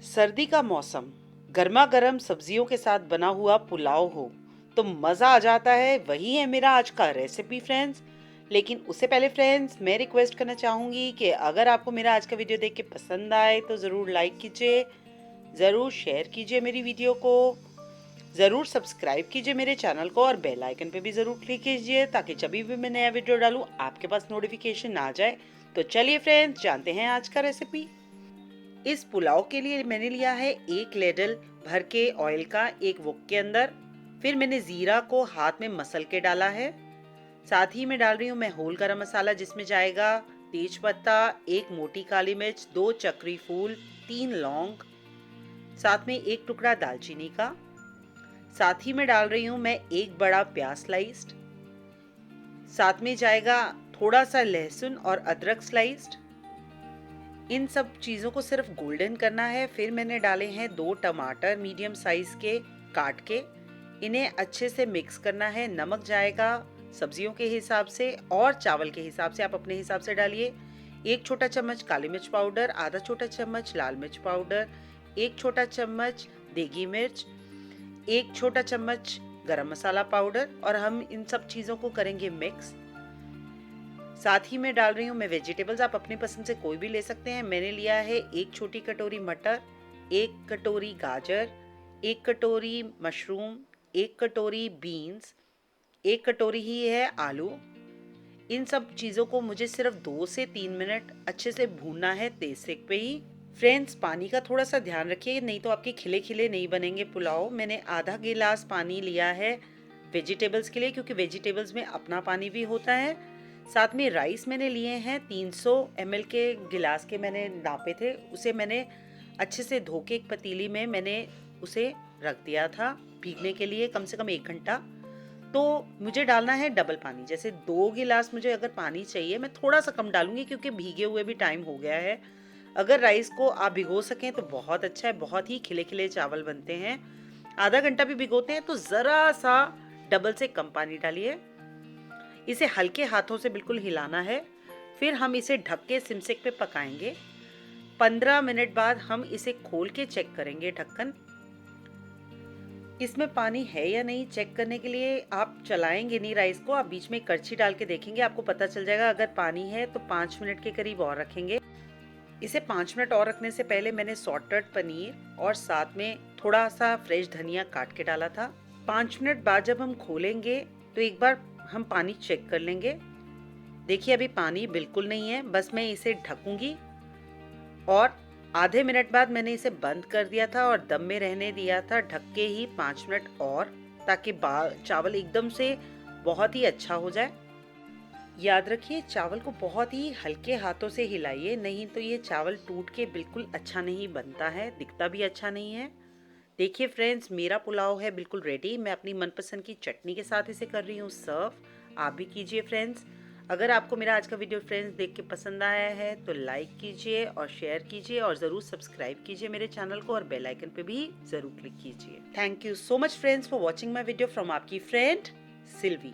सर्दी का मौसम, गर्मा गर्म सब्जियों के साथ बना हुआ पुलाव हो तो मज़ा आ जाता है। वही है मेरा आज का रेसिपी फ्रेंड्स। लेकिन उससे पहले फ्रेंड्स मैं रिक्वेस्ट करना चाहूँगी कि अगर आपको मेरा आज का वीडियो देख के पसंद आए तो ज़रूर लाइक कीजिए, ज़रूर शेयर कीजिए मेरी वीडियो को, ज़रूर सब्सक्राइब कीजिए मेरे चैनल को और बेल आइकन पे भी ज़रूर क्लिक कीजिए ताकि जब भी मैं नया वीडियो डालूँ आपके पास नोटिफिकेशन आ जाए। तो चलिए फ्रेंड्स जानते हैं आज का रेसिपी। इस पुलाव के लिए मैंने लिया है 1 लेडल भर के ऑयल का एक वोक के अंदर। फिर मैंने जीरा को हाथ में मसल के डाला है। साथ ही मैं डाल रही हूँ मैं होल गरम मसाला जिसमें जाएगा तेज पत्ता, 1 मोटी काली मिर्च, 2 चक्री फूल, 3 लौंग, साथ में 1 टुकड़ा दालचीनी का। साथ ही मैं डाल रही हूँ मैं 1 बड़ा प्याज स्लाइस्ड। साथ में जाएगा थोड़ा सा लहसुन और अदरक स्लाइस्ड। इन सब चीज़ों को सिर्फ गोल्डन करना है। फिर मैंने डाले हैं 2 टमाटर मीडियम साइज के काट के, इन्हें अच्छे से मिक्स करना है। नमक जाएगा सब्जियों के हिसाब से और चावल के हिसाब से, आप अपने हिसाब से डालिए। 1 छोटा चम्मच काली मिर्च पाउडर, आधा छोटा चम्मच लाल मिर्च पाउडर, 1 छोटा चम्मच देगी मिर्च, 1 छोटा चम्मच गरम मसाला पाउडर, और हम इन सब चीज़ों को करेंगे मिक्स। साथ ही मैं डाल रही हूँ मैं वेजिटेबल्स, आप अपनी पसंद से कोई भी ले सकते हैं। मैंने लिया है 1 छोटी कटोरी मटर, 1 कटोरी गाजर, 1 कटोरी मशरूम, 1 कटोरी बीन्स, 1 कटोरी ही है आलू। इन सब चीज़ों को मुझे सिर्फ 2 से 3 मिनट अच्छे से भूनना है तेज सेक पे ही। फ्रेंड्स पानी का थोड़ा सा ध्यान रखिए, नहीं तो आपके खिले खिले नहीं बनेंगे पुलाव। मैंने आधा गिलास पानी लिया है वेजिटेबल्स के लिए, क्योंकि वेजिटेबल्स में अपना पानी भी होता है। साथ में राइस मैंने लिए हैं 300 ml के गिलास के मैंने नापे थे, उसे मैंने अच्छे से धो के एक पतीली में मैंने उसे रख दिया था भीगने के लिए कम से कम 1 घंटा। तो मुझे डालना है डबल पानी, जैसे 2 गिलास मुझे अगर पानी चाहिए मैं थोड़ा सा कम डालूंगी क्योंकि भीगे हुए भी टाइम हो गया है। अगर राइस को आप भिगो सकें तो बहुत अच्छा है, बहुत ही खिले खिले चावल बनते हैं। आधा घंटा भी भिगोते हैं तो ज़रा सा डबल से कम पानी डालिए। इसे हल्के हाथों से बिल्कुल हिलाना है। फिर हम इसे ढक के सिम सेक पे पकाएंगे। 15 मिनट बाद हम इसे खोल के चेक करेंगे ढक्कन, इसमें पानी है या नहीं। चेक करने के लिए आप चलाएंगे नहीं राइस को, आप बीच में करछी डाल के देखेंगे, आपको पता चल जाएगा। अगर पानी है तो 5 मिनट के करीब और रखेंगे। इसे 5 मिनट और रखने से पहले मैंने सॉटेड पनीर और साथ में थोड़ा सा फ्रेश धनिया काट के डाला था। 5 मिनट बाद जब हम खोलेंगे तो एक बार हम पानी चेक कर लेंगे। देखिए अभी पानी बिल्कुल नहीं है, बस मैं इसे ढकूंगी और आधे मिनट बाद मैंने इसे बंद कर दिया था और दम में रहने दिया था ढक के ही 5 मिनट और, ताकि चावल एकदम से बहुत ही अच्छा हो जाए। याद रखिए चावल को बहुत ही हल्के हाथों से हिलाइए, नहीं तो ये चावल टूट के बिल्कुल अच्छा नहीं बनता है, दिखता भी अच्छा नहीं है। देखिए फ्रेंड्स मेरा पुलाव है बिल्कुल रेडी। मैं अपनी मनपसंद की चटनी के साथ इसे कर रही हूँ सर्व। आप भी कीजिए फ्रेंड्स। अगर आपको मेरा आज का वीडियो फ्रेंड्स देख के पसंद आया है तो लाइक कीजिए और शेयर कीजिए और ज़रूर सब्सक्राइब कीजिए मेरे चैनल को और बेल आइकन पे भी ज़रूर क्लिक कीजिए। Thank you so much friends for watching my video from आपकी फ्रेंड सिल्वी।